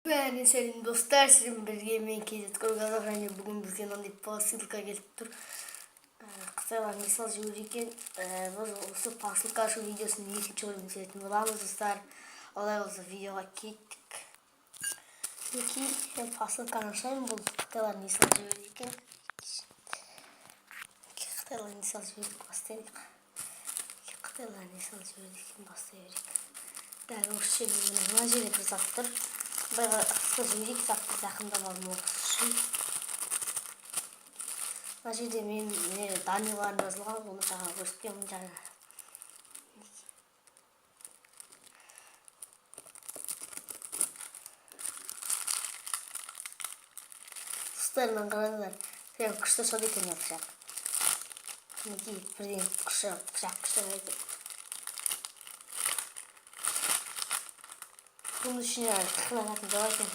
Ben senin dostlar sizin bir yemeği kezet koygaza және бүгін бізге мынандай посылка келіп тұр. Қытайлар мысал жүр екен. Біз осы посылка ашу видеосын екінші бөлім түсіретін боламыз достар. Олай болса видеоға кеттік. Мінекей посылканы ашайын. Бұл қытайлар мысал жүр екен. Қытайлар мысал жүр екен бастайық. Қытайлар мысал жүр екен бастайық. Дәл осы жерде мына жерде бір зат тұр. Байға қысқы жүйрек затты жақындап алмау үшін. Мына жерде мен даниларын жазылған, оны жаңа көрсетемін жаңа. Тұстарынан қараңыздар, прям күшті шот екен пышақ. Мінекей бірден пышақ күшті екен. Bunun için yani tıklanatın cevapın.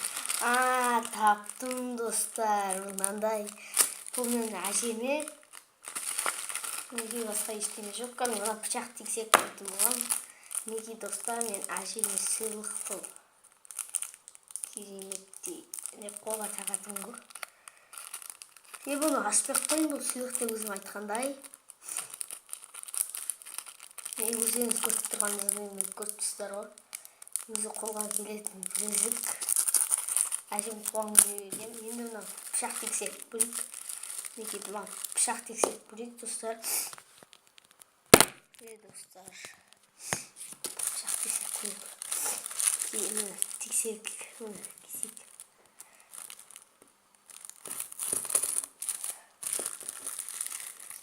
Taptım dostlar. Mынандай. Bu benim acemi. Неге басқа ештеңе жоқ. Мына пышақ тексек қойдым оған. Неге достар мен acemi сыйлық бұл. Кереметтей. Қолға тағатын ғой. Бұны ашпақ қойын, бұл сыйлықты өзім айтқандай. Өздеріңіз көріп тұрғаныңызды көріп тұрсыздар ғой. Өзі қолға келетін білезік. Әжем туған күніне берген. Енді мына пышақ тексек бөлек. Неге мына пышақ тексек бөлек достар. Достар. Пышақ тексек бөлек. Мына тексек. Мына кесек.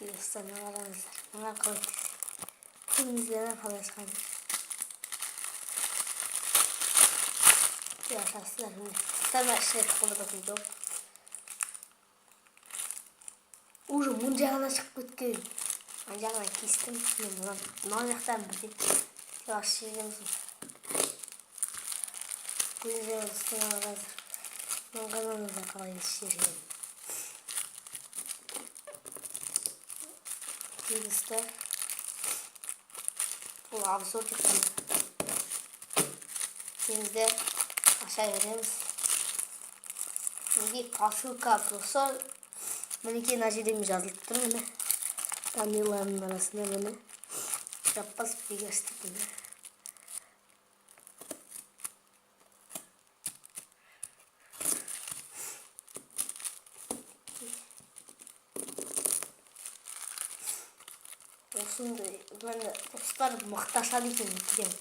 Достар, мына қараңыздар. Мына қалай тексек. Күнімізден қалай шығады. Yaşasınlar şimdi. Tamam şey kullanalım yok. Уже мын жағына шығып кеткен. Ана жағына кестім. Мына жақтан бірден жақсы жегенбіз. Көзіміз үстіне қазір. Мына қанымызда қалай шешкен. Достар. Бұл обзор кеткен. Şimdi aşağı veririz. Şimdi посылка болса, мінекей мына жерде жазылып тұр міне. Данилардың арасында міне. Жаппас бегестік міне. Осындай достар мақташады екен.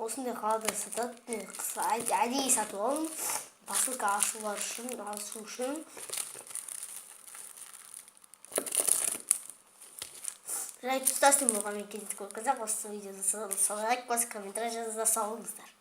Осындай қалада сатады, әдейі сатып алып, посылка ашу үшін. Лайк тұтасың болған мен кездесіп көріп қазақ осы видеоды салайық, комментарий жазып салыңыздар.